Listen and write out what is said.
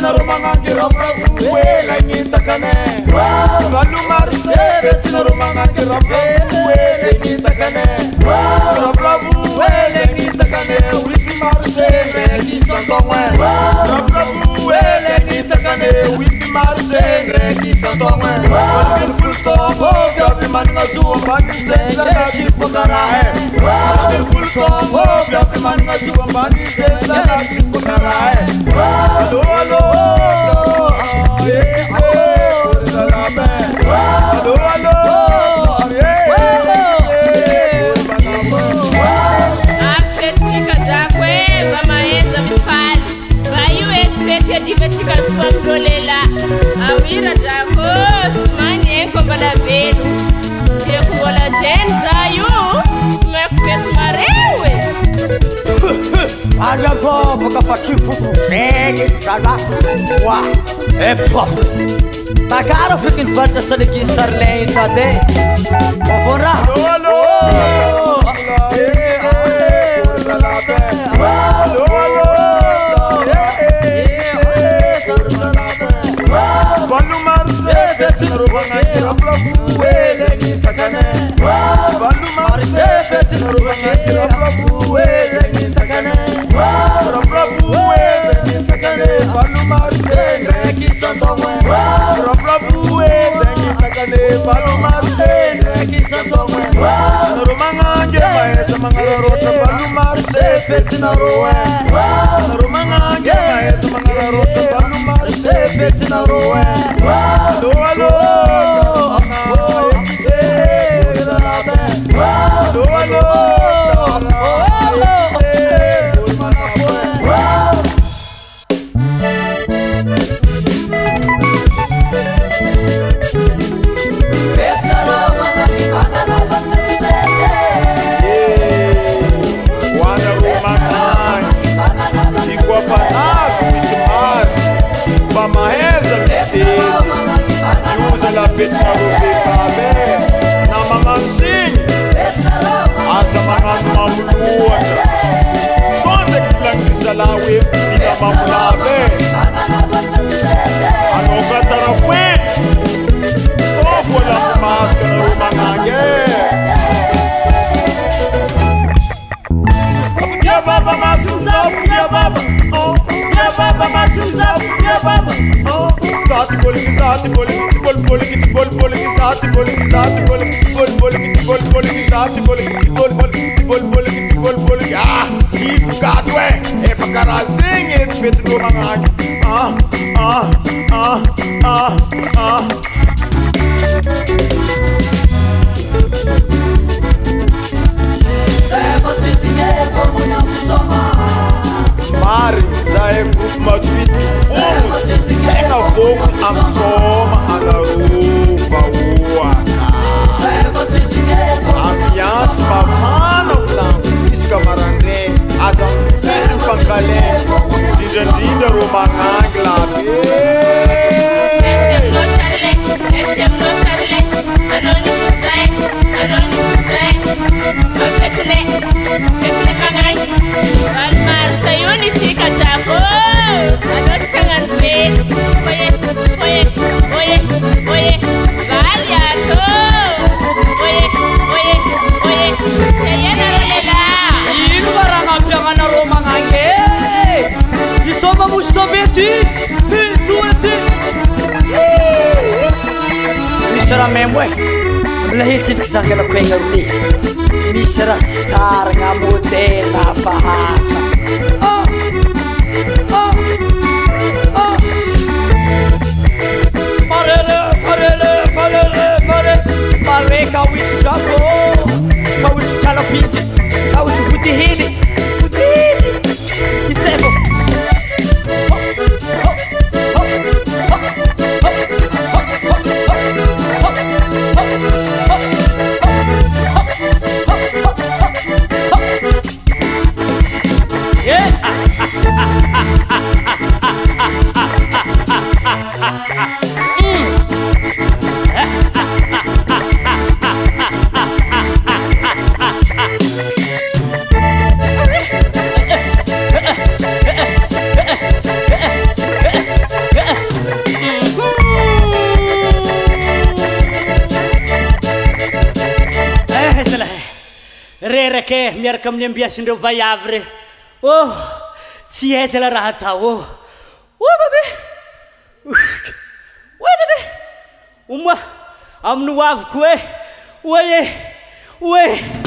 na romangangi raprabu la ngita kane Valu marse na romangangi raprabu la ngita kane Raprabu la ngita kane Wiki marse reki santongwe Raprabu la ngita kane Wiki marse reki santongwe Walbir fultobo gabi manga zuwa bani senza nasi pokarahe Walbir fultobo gabi manga zuwa bani senza nasi pokarahe Alo alo Olha só, boca fatinho, pegue, cara, uau, é pô. Tá caro, fica em frente essa daqui, sarlém, tá de. Vamos lá. Valu marse fetin rubangangi raprabu la ngita kane Valu marse fetin rubangangi raprabu la ngita kane Raprabu la ngita kane Valu marse reki santongwe Raprabu la ngita kane Valu marse reki santongwe Rumangangi maesa mangara rota Valu marse fetin ruwe Rumangangi maesa mangara rota Valu marse fetin ruwe Alo alo la fête na mama sing asa mama mamuluwa sonde kiflangi salawe ina mamulave anokatara kwe sofo la maska na rumangange afudia baba masuza afudia baba ya baba masuza afudia baba Sati bol sati bol bol bol ki bol bol ki sati bol sati bol bol bol ki bol bol ki sati bol bol bol bol bol ki bol bol ya ki gadwe e fakara sing it fit go mangani Mari zae grupo matsuit fogo tenga fogo amsoma anaruba uana ambiance mafana blanco iska marande adam sisim pankale dinda romangang labe Misra memwe, lahir sin kisah kena pengar ni. Misra star ngamude na fahasa. Mare kawis jago, kawis calo pinche, kawis putih hili, isebos. reke miaraka amin'ny ambiasindreo vaiavy re. Oh, tsy aiza la raha atao oh. Oh babe. Oedede. Uma amin'ny hoaviko e. Oe. Oe.